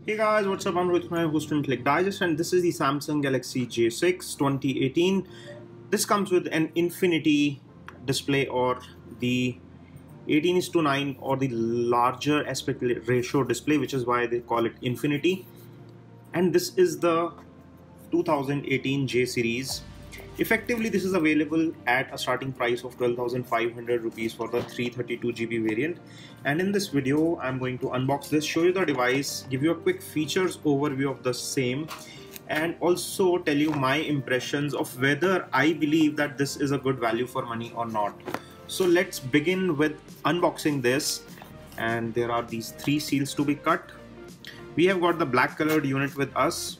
Hey guys, what's up? I'm Rohit Khurana, host of Intellect Digest, and this is the Samsung Galaxy J6 2018. This comes with an infinity display, or the 18:9, or the larger aspect ratio display, which is why they call it infinity. And this is the 2018 J series. Effectively, this is available at a starting price of 12,500 rupees for the 332 GB variant. And in this video, I'm going to unbox this, show you the device, give you a quick features overview of the same, and also tell you my impressions of whether I believe that this is a good value for money or not. So let's begin with unboxing this. And there are these three seals to be cut. We have got the black colored unit with us.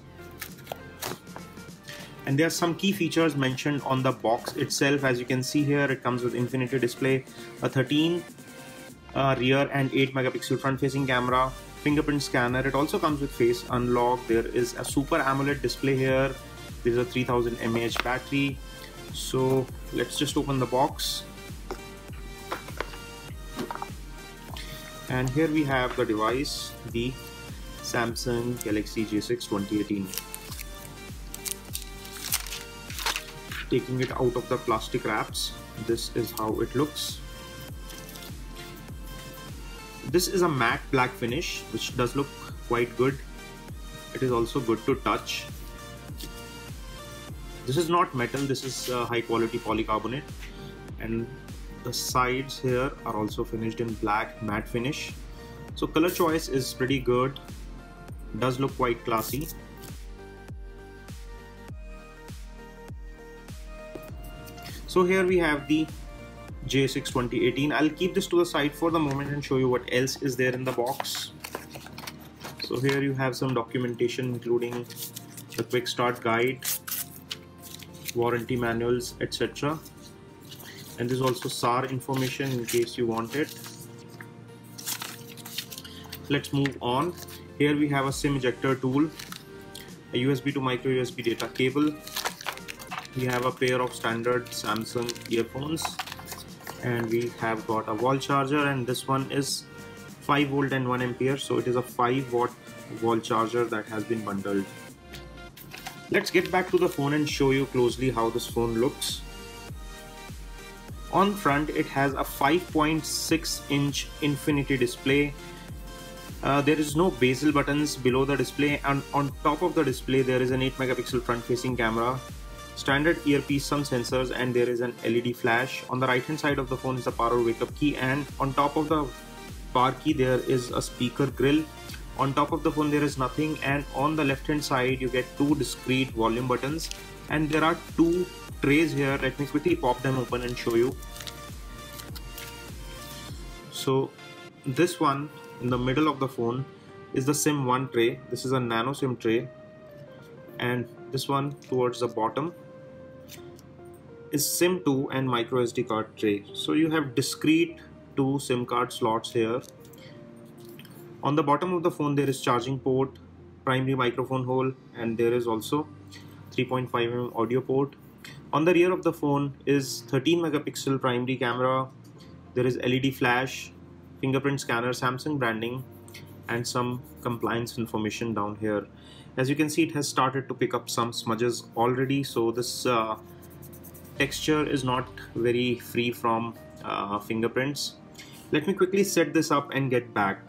And there are some key features mentioned on the box itself. As you can see here, it comes with infinity display, a 13 rear and 8 megapixel front facing camera, fingerprint scanner. It also comes with face unlock. There is a super AMOLED display here. There's a 3000 mAh battery. So let's just open the box. And here we have the device, the Samsung Galaxy J6 2018. Taking it out of the plastic wraps, this is how it looks. This is a matte black finish, which does look quite good. It is also good to touch. This is not metal, this is high quality polycarbonate, and the sides here are also finished in black matte finish. So color choice is pretty good, does look quite classy. So here we have the J6 2018. I'll keep this to the side for the moment and show you what else is there in the box. So here you have some documentation, including the quick start guide, warranty manuals, etc. And there's also SAR information in case you want it. Let's move on. Here we have a SIM ejector tool, a USB to micro USB data cable. We have a pair of standard Samsung earphones, and we have got a wall charger, and this one is 5 volt and 1 ampere, so it is a 5 watt wall charger that has been bundled. Let's get back to the phone and show you closely how this phone looks. On front, it has a 5.6 inch infinity display. There is no bezel buttons below the display, and on top of the display there is an 8 megapixel front facing camera, standard earpiece, some sensors, and there is an LED flash. On the right hand side of the phone is the power wake up key, and on top of the power key there is a speaker grill. On top of the phone there is nothing, and on the left hand side you get two discrete volume buttons, and there are two trays here. Let me quickly pop them open and show you. So this one in the middle of the phone is the SIM 1 tray. This is a nano SIM tray, and this one towards the bottom is SIM 2 and micro SD card tray. So you have discrete two SIM card slots here. On the bottom of the phone there is charging port, primary microphone hole, and there is also 3.5mm audio port. On the rear of the phone is 13 megapixel primary camera. There is LED flash, fingerprint scanner, Samsung branding, and some compliance information down here. As you can see, it has started to pick up some smudges already, so this texture is not very free from fingerprints. Let me quickly set this up and get back.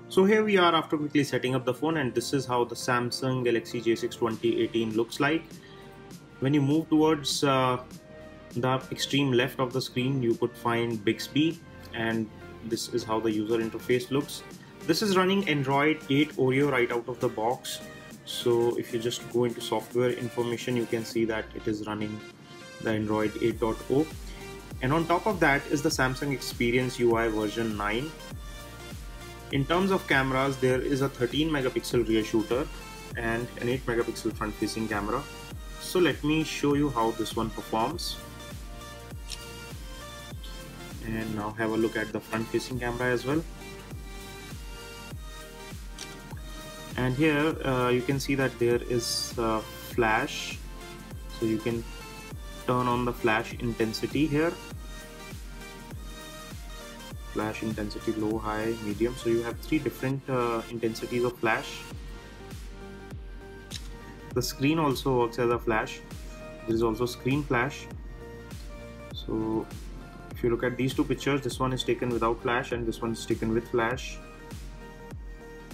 So here we are after quickly setting up the phone, and this is how the Samsung Galaxy J6 2018 looks like. When you move towards the extreme left of the screen, you could find Bixby, and this is how the user interface looks. This is running Android 8 Oreo right out of the box. So if you just go into software information, you can see that it is running the Android 8.0. And on top of that is the Samsung Experience UI version 9. In terms of cameras, there is a 13 megapixel rear shooter and an 8 megapixel front facing camera. So let me show you how this one performs. And now have a look at the front facing camera as well. And here you can see that there is a flash, so you can turn on the flash intensity here. Flash intensity low, high, medium. So you have three different intensities of flash. The screen also works as a flash. There is also screen flash. So if you look at these two pictures, this one is taken without flash and this one is taken with flash.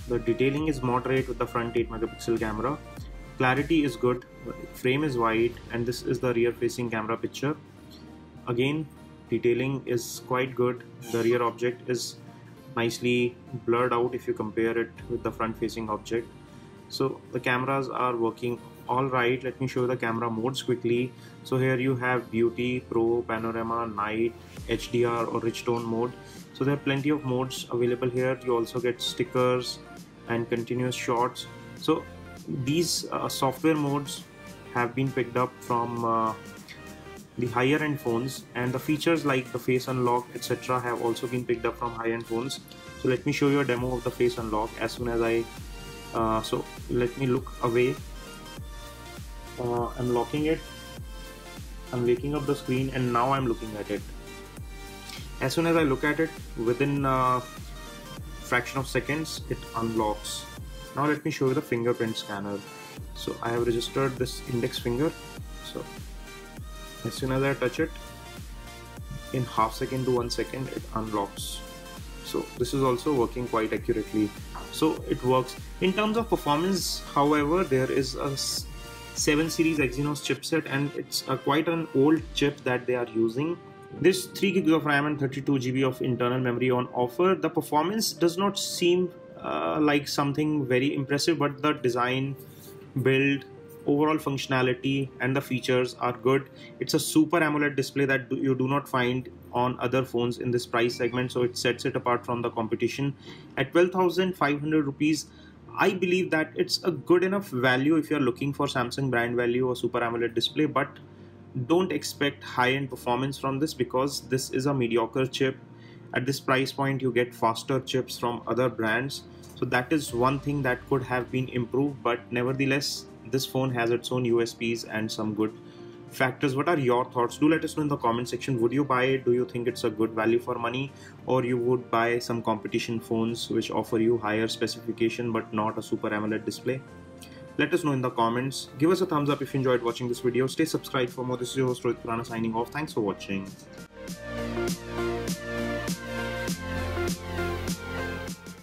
The detailing is moderate with the front 8 megapixel camera. Clarity is good, frame is wide, and this is the rear facing camera picture. Again, detailing is quite good. The rear object is nicely blurred out if you compare it with the front facing object. So the cameras are working all right. Let me show you the camera modes quickly. So here you have beauty, pro, panorama, night, HDR or rich tone mode. So there are plenty of modes available here. You also get stickers and continuous shots. So these software modes have been picked up from the higher end phones, and the features like the face unlock etc. have also been picked up from high end phones. So let me show you a demo of the face unlock as soon as I so let me look away. I'm locking it, I'm waking up the screen, and now I'm looking at it. As soon as I look at it, within a fraction of seconds it unlocks. Now let me show you the fingerprint scanner. So I have registered this index finger. So as soon as I touch it, in half second to 1 second it unlocks. So this is also working quite accurately. So it works. In terms of performance, however, there is a 7 series Exynos chipset, and it's quite an old chip that they are using. This 3 GB of RAM and 32 GB of internal memory on offer. The performance does not seem like something very impressive, but the design, build, overall functionality and the features are good. It's a super AMOLED display that you do not find on other phones in this price segment, so it sets it apart from the competition. At 12,500 rupees, I believe that it's a good enough value if you're looking for Samsung brand value or super AMOLED display, but don't expect high-end performance from this because this is a mediocre chip. At this price point you get faster chips from other brands, so that is one thing that could have been improved, but nevertheless this phone has its own USPs and some good factors. What are your thoughts? Do let us know in the comment section. Would you buy it? Do you think it's a good value for money, or you would buy some competition phones which offer you higher specification but not a super AMOLED display? Let us know in the comments. Give us a thumbs up if you enjoyed watching this video. Stay subscribed for more. This is your host Rohit Khurana signing off. Thanks for watching.